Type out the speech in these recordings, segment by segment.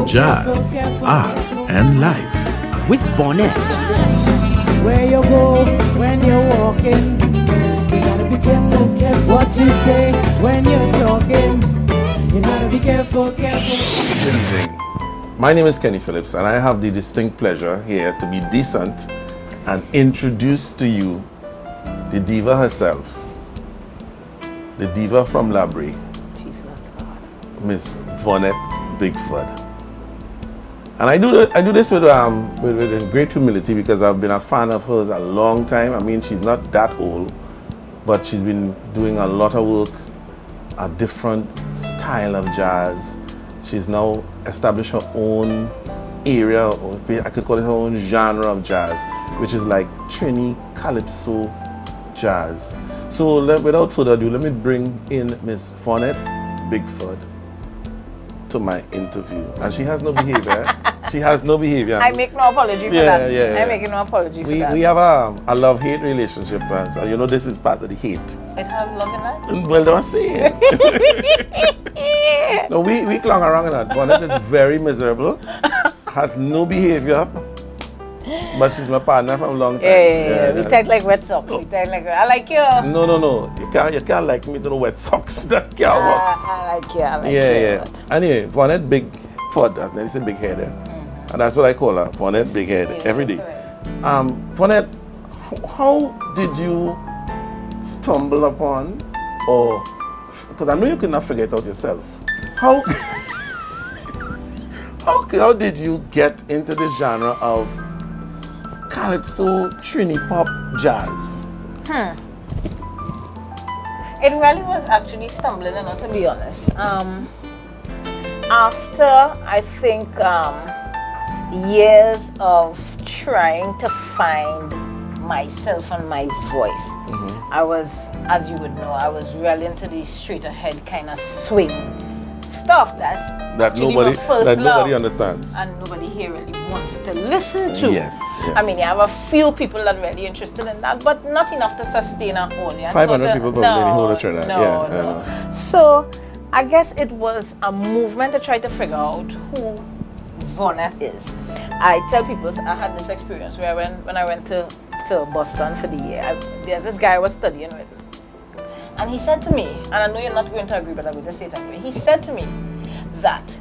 Jazz, art, and life with Vaughnette. Where you go when you're walking, you gotta be careful what you say when you're talking. You gotta be careful. Good evening. My name is Kenny Phillips, and I have the distinct pleasure here to be decent and introduce to you the diva herself, the diva from Labrie, Jesus God. Miss Vaughnette Bigford. And I do this with great humility because I've been a fan of hers a long time. I mean, she's not that old, but she's been doing a lot of work, a different style of jazz. She's now established her own area, or I could call it her own genre of jazz, which is like Trini Calypso jazz. So without further ado, let me bring in Miss Vaughnette Bigford to my interview. And she has no behavior. She has no behavior. I make no apology for that. I make no apology for that. We have a love-hate relationship. So you know, this is part of the hate. It has love in that? Well, they were saying. No, we clung around in that. Vaughnette is very miserable, has no behavior, but she's my partner from a long time. Yeah. We tight like wet socks. We tight like, I like you. No. You can't like me to the wet socks. That can't work. I like you. Yeah. Anyway, Vaughnette Bigford, that's a big head. And that's what I call her, Vaughnette Big Head, every day. Vaughnette, how did you stumble upon, or, because I know you could not figure it out yourself, how did you get into the genre of Calypso, Trini Pop, jazz? It really was actually stumbling, and not to be honest. After, I think, years of trying to find myself and my voice, I was, as you would know, I was really into the straight ahead kind of swing stuff that nobody understands, and nobody here really wants to listen to. Yes. I mean, you have a few people that are really interested in that, but not enough to sustain an audience. 500 people probably hold a Trinidad. No. So I guess it was a movement to try to figure out who Vaughnette is. I tell people I had this experience where when I went to Boston for the year, there's this guy I was studying with, and he said to me, and I know you're not going to agree, but I'm going to say it anyway. He said to me that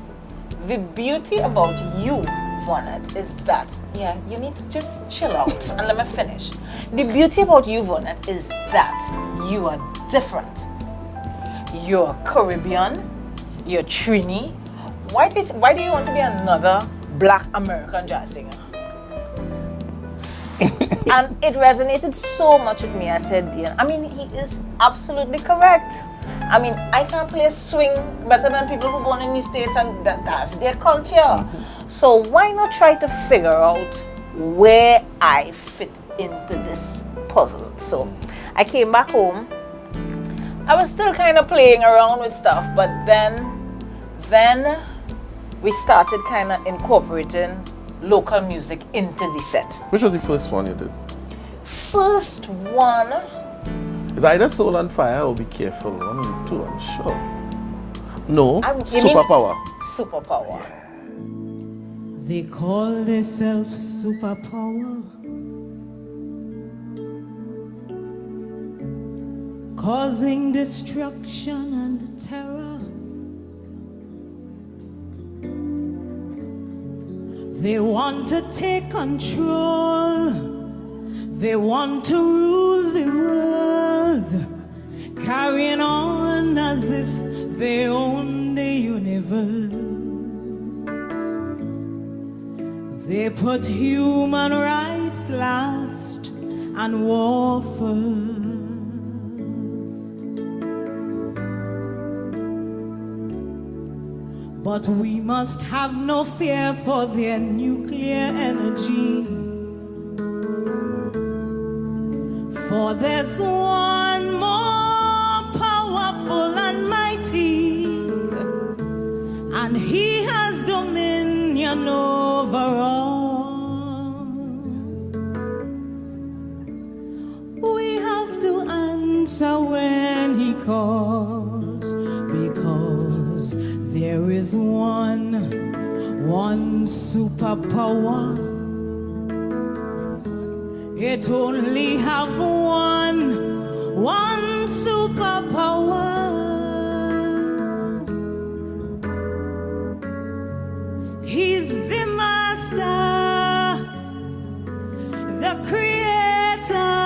the beauty about you, Vaughnette, is that, you need to just chill out and let me finish. The beauty about you, Vaughnette, is that you are different. You're Caribbean, you're Trini. Why do you want to be another Black American jazz singer? And it resonated so much with me. I said, I mean, he is absolutely correct. I mean, I can't play swing better than people who born in the States, and that's their culture. So why not try to figure out where I fit into this puzzle? So I came back home. I was still kind of playing around with stuff, but then we started kind of incorporating local music into the set. Which was the first one you did? First one? It's either Soul on Fire or Be Careful. One of the two, I'm sure. No, Superpower. Superpower. They call themselves superpower, causing destruction and terror. They want to take control. They want to rule the world, carrying on as if they own the universe. They put human rights last and war first. But we must have no fear for their nuclear energy, for there's one more powerful and mighty, and he has dominion over all. We have to answer when he calls. is one superpower. It only have one superpower. He's the master, the creator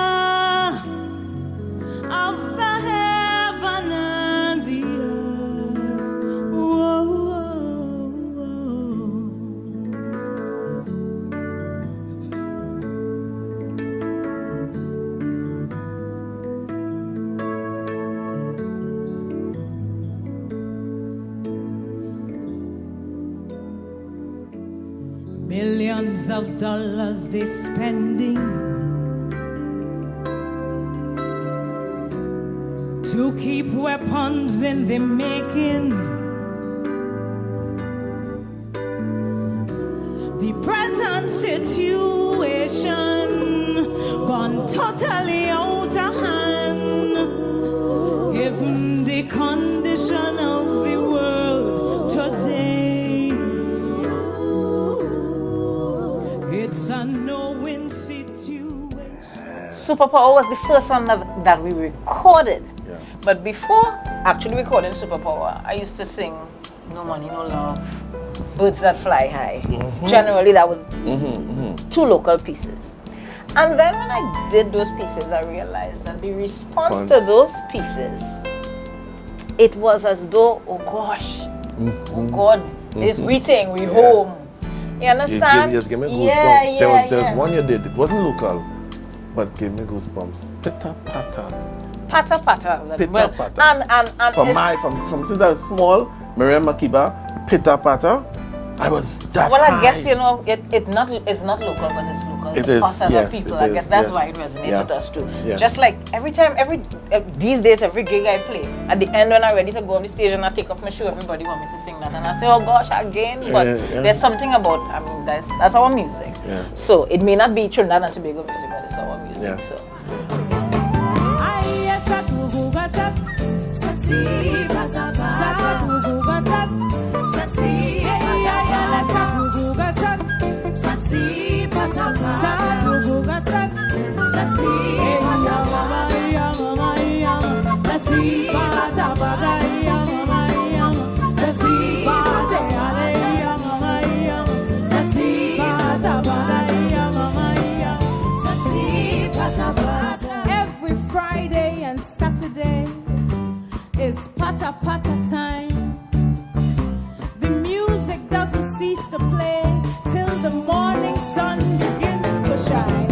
of the heaven and the earth. Whoa, whoa, whoa. Millions of dollars they spending to keep weapons in the making. The present situation gone totally out of hand, given the condition of the world today. It's a no-win situation. Superpower was the first song that we recorded. Yeah. But before actually recording Superpower, I used to sing No Money, No Love, Birds That Fly High. Generally, that would two local pieces. And then when I did those pieces, I realized that the response to those pieces, it was as though, oh gosh, oh God, it's greeting, we home. You understand? Just give me goosebumps. Yeah, There was one you did. It wasn't local, but gave me goosebumps. Pitter patter. Patter patter. Pitter patter. And From since I was small, Miriam Makiba, pitter patter. I was that well, high. I guess it's not local, but it's local. It to is, us as yes, a people. it I is, guess that's yeah. why it resonates Yeah. with us too. Yeah. Just like these days, every gig I play, at the end when I'm ready to go on the stage and I take off my shoe, everybody wants me to sing that, and I say, oh gosh, again. But there's something about, I mean, that's our music. Yeah. So it may not be Trinidad and Tobago music, but it's our music. Yeah. So. Every Friday and Saturday is pata pata time. The music doesn't cease to play till the morning sun begins to shine.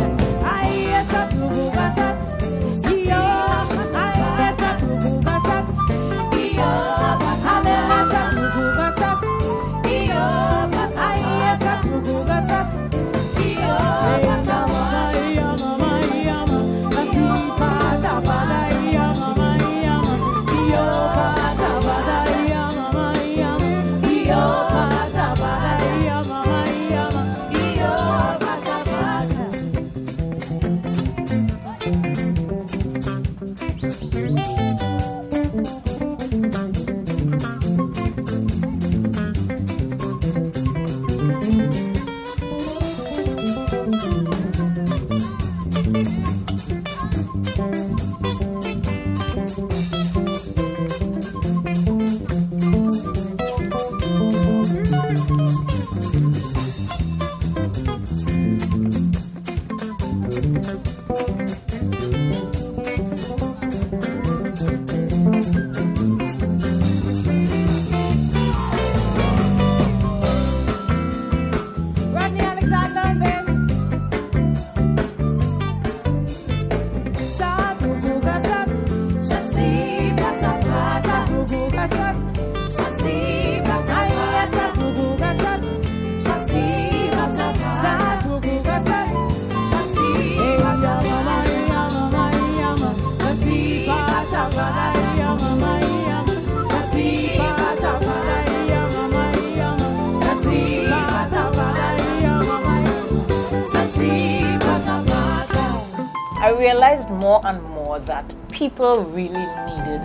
I realized more and more that people really needed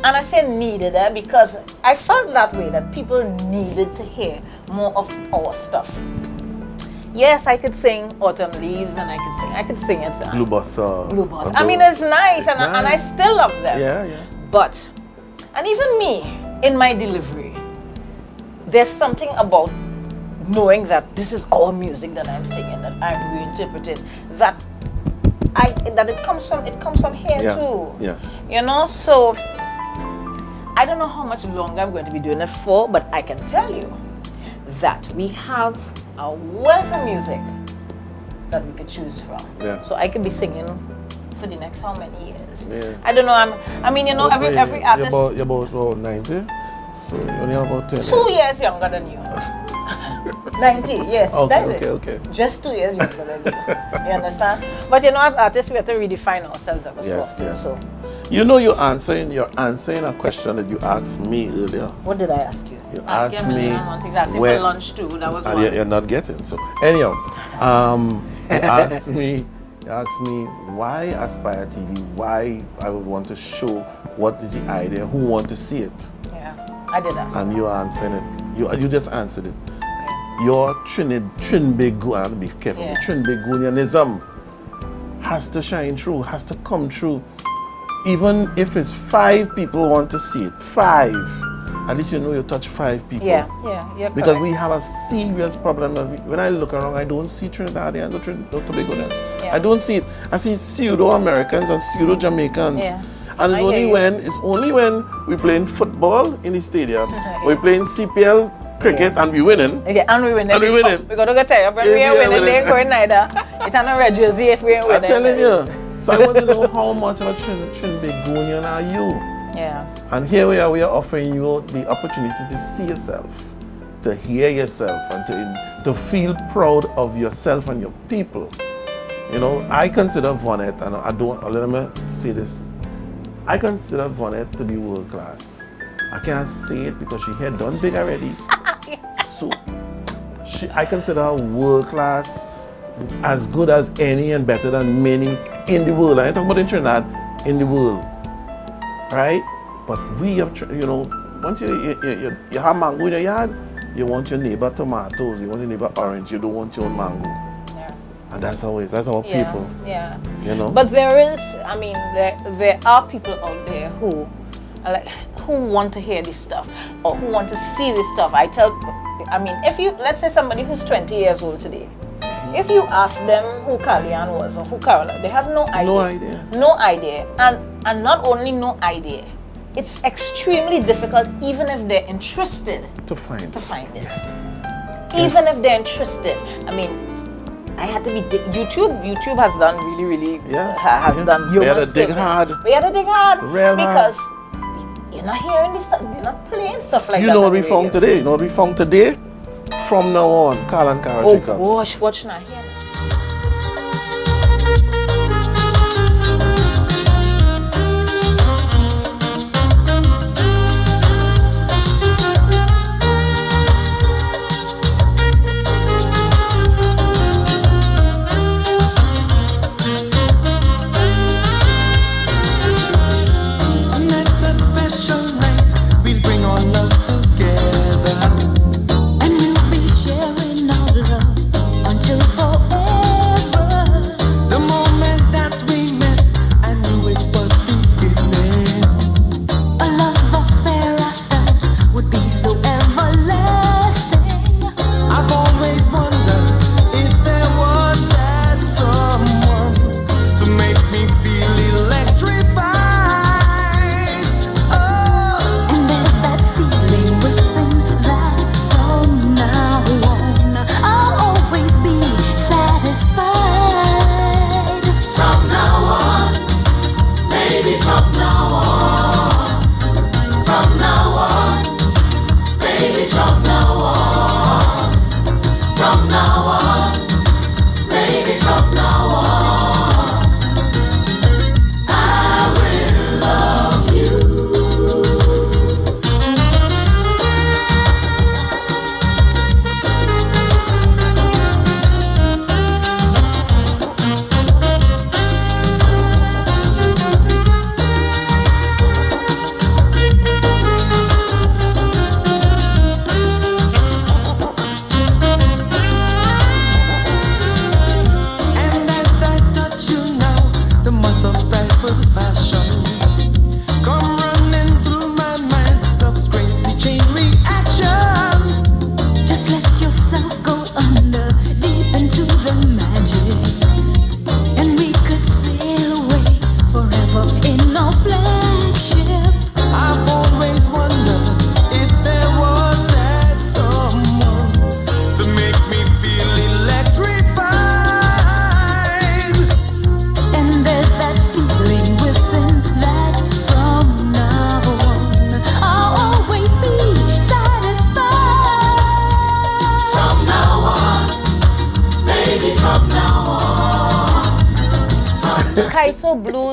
And I say needed because I felt that way, that people needed to hear more of our stuff. Yes, I could sing Autumn Leaves, and I could sing it. Blue Bus. Blue Bus. I mean, it's nice, and I still love them. Yeah, yeah. But, and even me, in my delivery, there's something about knowing that this is our music that I'm singing, that I'm reinterpreting, that it comes from here too. Yeah. You know, so I don't know how much longer I'm going to be doing it for, but I can tell you that we have a wealth of music that we could choose from. Yeah. So I could be singing for the next how many years? Yeah. I don't know. I mean, you know, every artist. You're about 90, so you're only about 10. 2 years younger than you. 90, yes, that's it. Okay. Just 2 years younger than you. You understand? But you know, as artists, we have to redefine ourselves ever so often. Yes. So, you know, you're answering a question that you asked me earlier. what did I ask you? You Ask asked you a me million and one things. I asked you where- for lunch too. That was And one. you're not getting. So anyhow, you asked me why Aspire TV, why I would want to show, what is the idea, who want to see it, Yeah, I did ask. and you are answering it. You just answered it. Your Trinbagonian, be careful. Yeah. Trinbagonianism has to shine through, has to come through. Even if it's 5 people want to see it, 5. At least you know you touch 5 people. Yeah, you're Because correct. we have a serious problem. When I look around, I don't see Trinidadians or Tobagonians. Yeah. I don't see it. I see pseudo-Americans and pseudo-Jamaicans. Yeah. And I hear you. it's only when we're playing football in the stadium, we're playing CPL cricket and we're winning. Yeah, and we win it. And we win it. We gotta go tell you, when Yeah, we ain't yeah, winning, win they it. ain't going neither. It's on a red jersey if we ain't winning. I'm telling you. So I want to know how much of a Trinbagonian are you? Yeah. And here we are offering you the opportunity to see yourself, to hear yourself, and to feel proud of yourself and your people. You know, I consider Vaughnette, and let me say this, I consider Vaughnette to be world class. I can't say it because she had done big already. So, I consider her world class, as good as any and better than many in the world. I ain't talking about in Trinidad, in the world. Right? But we have, you know, once you have mango in your yard, you want your neighbor tomatoes, you want your neighbor orange, you don't want your own mango. Yeah. And that's our people. Yeah. You know? But there is, I mean, there are people out there who are like, who want to hear this stuff or who want to see this stuff. I mean, if you, let's say somebody who's 20 years old today, if you ask them who Kalyan was or who Caroline, they have no idea. No idea. No idea. And not only no idea, it's extremely difficult even if they're interested To find it. Yes. Even if they're interested. I mean, I had to be YouTube has done really done We had human to dig service. hard. We had to dig hard Real hard. because you're not hearing this stuff, you're not playing stuff like You that. know what on we the found radio. today? You know what we found today? From now on, Carl and Cara Oh Jacobs. gosh, watch now here. On that special night, we'll bring our love together. And we'll be sharing our love until forever.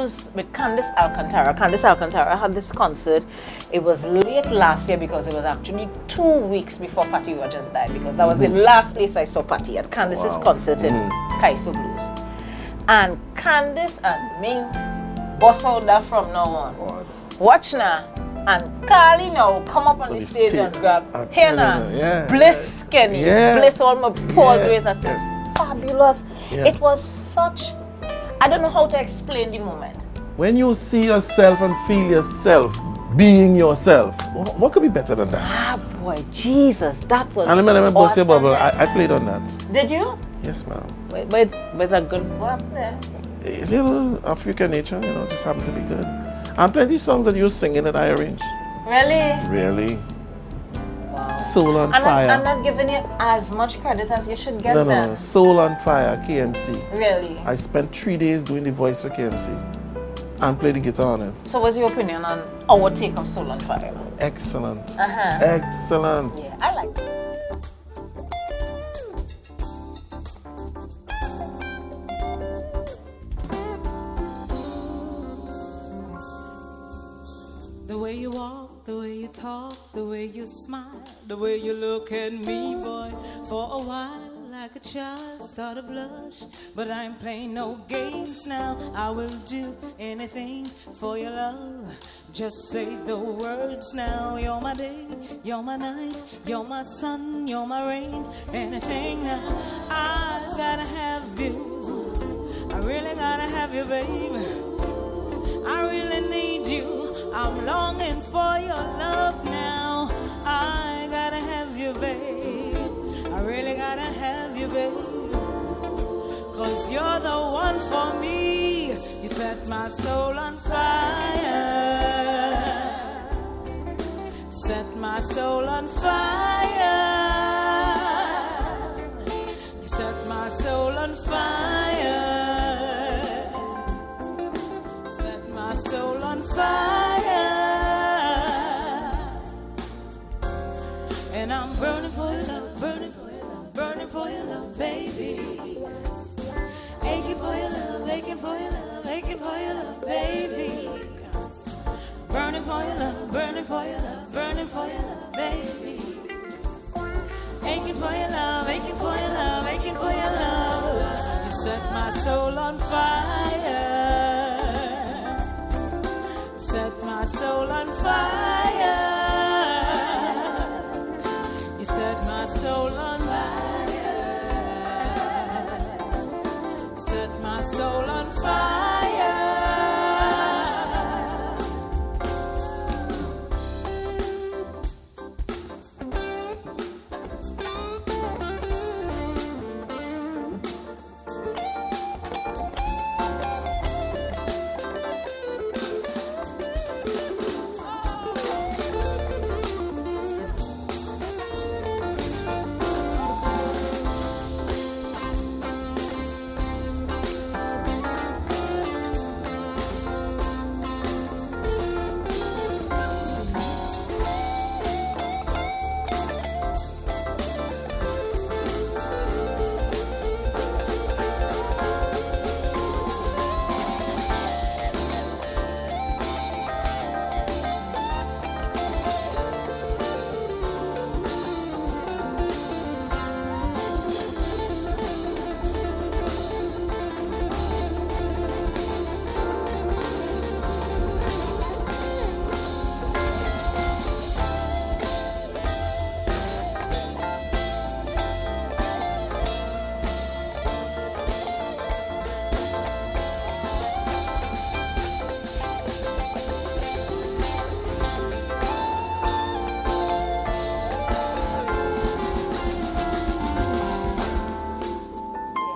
Blues with Candice Alcantara. Candice Alcantara had this concert. It was late last year because it was actually 2 weeks before Patty Rogers died, because that was the last place I saw Patty, at Candice's concert in Kaiso Blues. And Candice and Ming bust out that from now on. God. Watch now. And Carly now come up on the stage and grab here now. Bliss Kenny. Bliss all my pause raised. I said, fabulous. It was such, I don't know how to explain the moment. When you see yourself and feel yourself being yourself, what could be better than that? Ah boy, Jesus, that was And let me bust your bubble. awesomeness. I played on that. Did you? Yes, ma'am. But it's a good one there. It's, you know, African nature, you know, just happened to be good. And plenty songs that you're singing that I arranged. Really? Really? Wow. Soul on I'm Fire. not giving you as much credit as you should get No. then. Soul on Fire, KMC. Really? I spent 3 days doing the voice for KMC and played the guitar on it. So what's your opinion on our take of Soul on Fire? Excellent. Uh-huh. Excellent. Yeah, I like it. The way you walk, the way you talk, the way you smile, the way you look at me, boy. For a while, like a child, start to blush. But I ain't playing no games now. I will do anything for your love. Just say the words now. You're my day, you're my night, you're my sun, you're my rain. Anything now, I gotta have you. I really gotta have you, baby. I really need you. I'm longing for your love now. I gotta have you, babe. I really gotta have you, babe. 'Cause you're the one for me. You set my soul on fire. Set my soul on fire. You set my soul on fire. Set my soul on fire. And I'm burning for your love, burning for your love, burning for your love, baby. Aching for your love, aching for your love, aching for your love, baby. Burning for your love, burning for your love, burning for your love, baby. Aching for your love, aching for your love, aching for your love. You set my soul on fire. Set my soul on fire. You set my soul on fire. Set my soul on fire.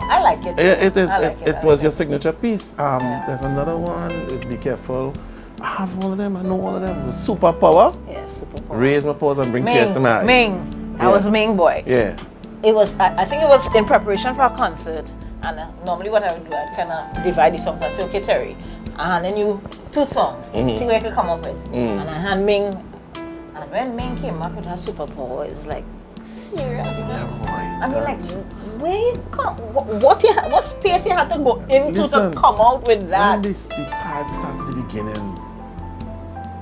I like it. It was your signature piece. There's another one. Be careful. I have one of them. I know one of them. Superpower. Yeah, Superpower. Raise my paws and bring tears to my eyes. Ming. I was Ming boy. Yeah. It was. I think it was in preparation for a concert. And normally what I would do, I'd kind of divide the songs. I say, okay, Terry, I hand you 2 songs. See what I could come up with. And I hand Ming. And when Ming came back with her Superpower, it's like, serious? Yeah, boy. I mean, like, where you come, what space you had to go into Listen, to come out with When that? the pad started at the beginning,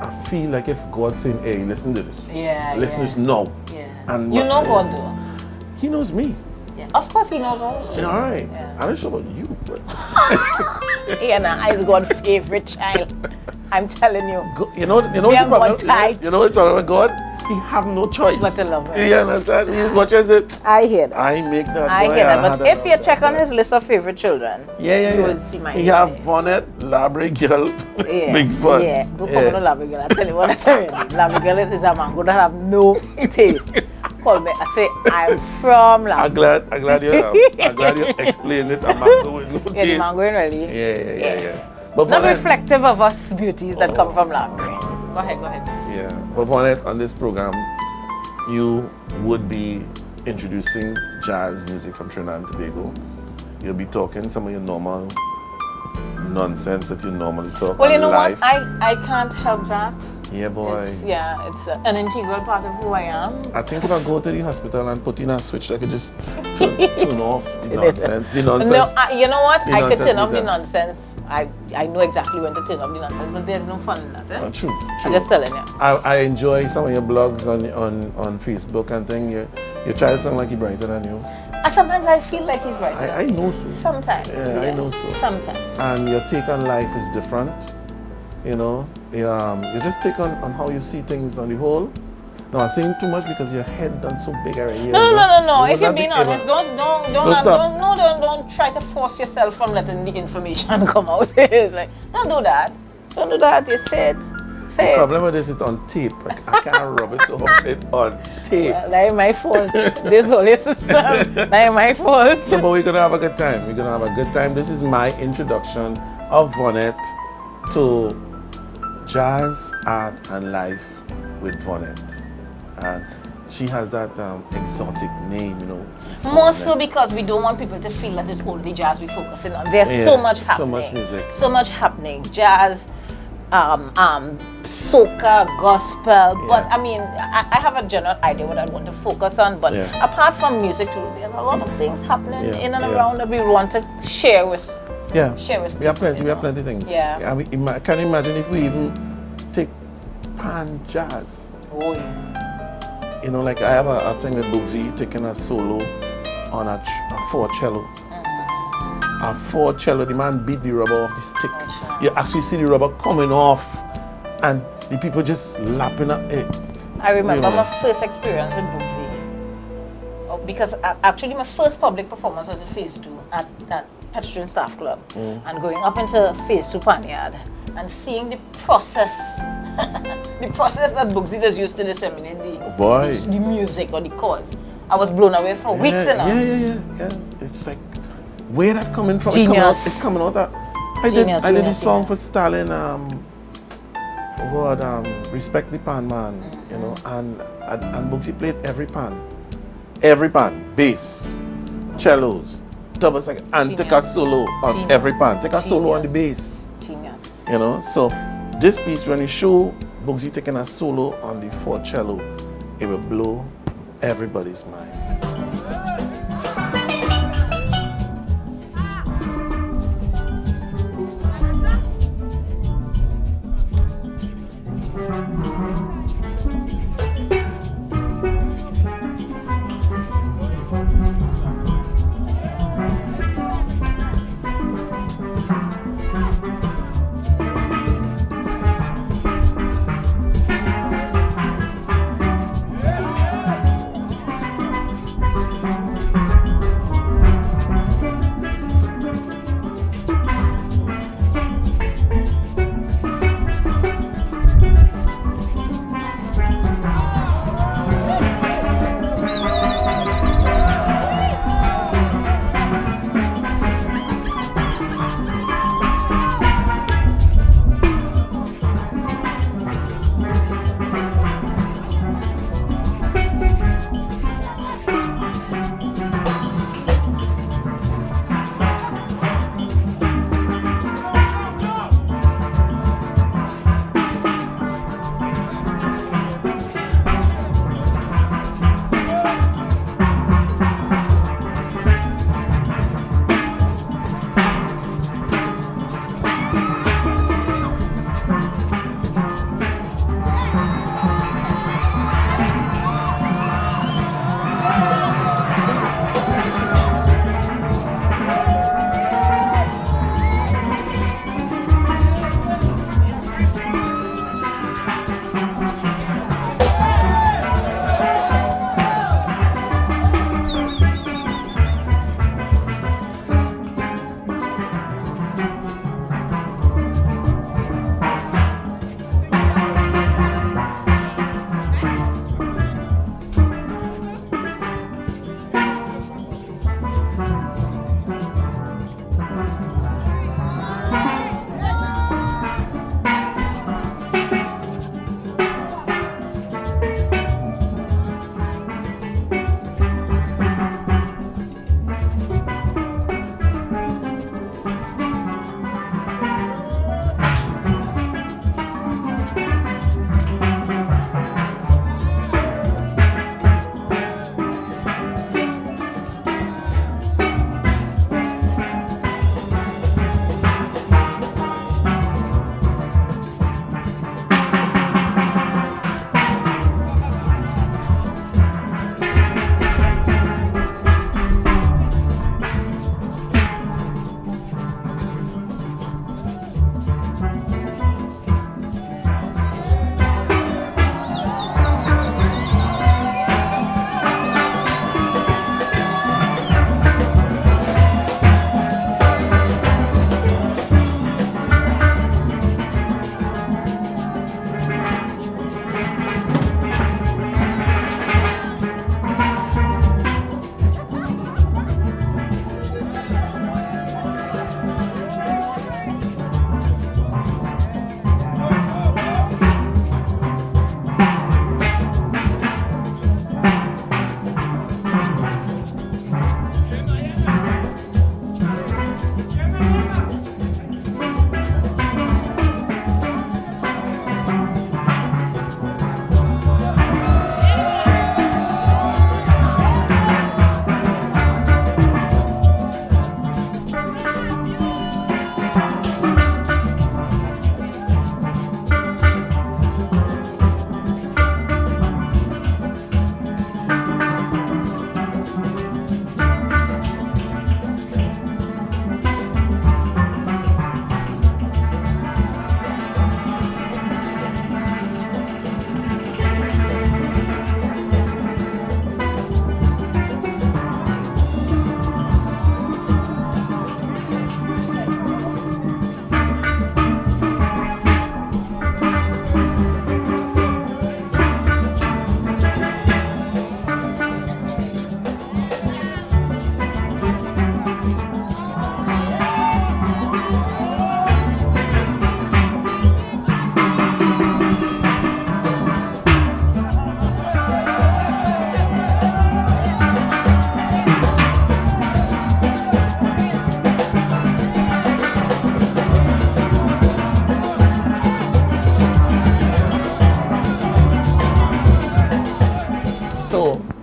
I feel like if God saying, hey, listen to this. Yeah, Listen to yeah. this now. Yeah. And You what- know God though. He knows me. Yeah. Of course he knows all. All right. Yeah. I'm not sure about you, but Yeah, nah, is God's favorite child. I'm telling you. you know Me what's the and God problem? tight. You know what's the problem with God? He have no choice. But to love him. You understand? He's watching it. I hear that. I make that. I boy, hear that. had But if you that- check on his list of favorite children, yeah. you will see my He age have there. Vaughnette, Labrador girl, Yeah. big fun. Yeah. Don't come on Labrador girl. I tell you what I tell you. Labrador girl is a mango that have no taste. Call me. I say I'm from Labrador. I'm glad you explained it. A mango with no Yeah, the taste. mango in really. Yeah. But Not Vaughnette, reflective of us beauties that come from Labrador. Go ahead. yeah. But Vaughnette, on this program, you would be introducing jazz music from Trinidad and Tobago. You'll be talking some of your normal nonsense that you normally talk Well, on you know live. what? I can't help that. Yeah, boy. It's an integral part of who I am. I think if I go to the hospital and put in a switch, I could just turn off the nonsense. The nonsense. No, you know what? The I could nonsense turn off the meter. nonsense. I know exactly when to turn off the nonsense, but there's no fun in that. Eh? True. I'm just telling you. I enjoy some of your blogs on Facebook and thing. Your child sound like he brighter than you. And sometimes I feel like he's right. I know so. Sometimes. Yeah, I know so. Sometimes. And your take on life is different. You know, you just take on how you see things on the whole. No, I'm saying too much because your head done so big already. No. If you're being honest, don't try to force yourself from letting the information come out. It's like, don't do that. Don't do that. You say it. Say The it. problem with this is on tape. I can't rub it off it on tape. Well, that ain't my fault. This whole system. That ain't my fault. So, but we're gonna have a good time. We're gonna have a good time. This is my introduction of Vaughnette to jazz, art, and life with Vaughnette. And she has that exotic name, you know. More so because we don't want people to feel that it's only jazz we're focusing on. There's Yeah, so much happening. so much music. So much happening. Jazz, soca, gospel. But I mean, I have a general idea what I want to focus on. But Yeah. apart from music too, there's a lot of things happening Yeah, in and yeah. around that we want to share with. Yeah, Share with we have people, plenty. you We have know. plenty of things. Yeah. And can you imagine if we even take pan jazz? Oh, yeah. You know, like I have a thing with Bugsy taking a solo on a 4-cello. A 4-cello, the man beat the rubber off the stick. Oh, sure. You actually see the rubber coming off, and the people just lapping at it. I remember Yeah. my first experience with Bugsy. Because actually my first public performance was in Phase 2 at Pedestrian Staff Club. And going up into Phase 2 Panyard and seeing the process, the process that Bugsy just used to disseminate the music or the chords. I was blown away for weeks and Yeah. It's like, where that coming from? Genius. It's coming out. I did Genius, this song genius. for Stalin. Respect the pan man, you know, and Bugsy played every pan, bass, cellos, double second, and take a solo on Genius. every pan. Take a solo on the bass, Genius. you know. So this piece, when you show Bugsy taking a solo on the 4-cello, it will blow everybody's mind.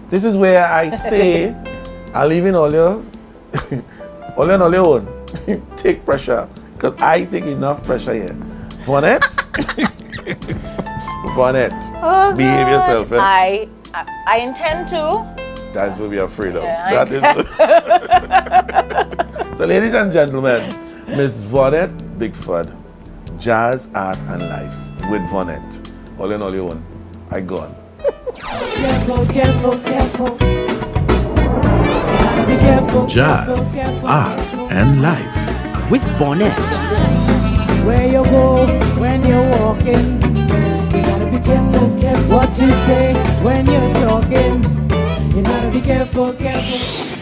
This is where I say, I leave in all your, all on your own. Take pressure, because I take enough pressure here. Vaughnette, Vaughnette, Oh, behave gosh. yourself. Eh? I intend to. That's what we are afraid of. Yeah, So, ladies and gentlemen, Miss Vaughnette Bigford, Jazz, Art, and Life with Vaughnette. All in all your own. I gone. Careful, careful, careful. Be careful. Jazz, careful, Art, and Life with Vaughnette. Where you go when you're walking, you gotta be careful, careful what you say when you're talking. You gotta be careful, careful.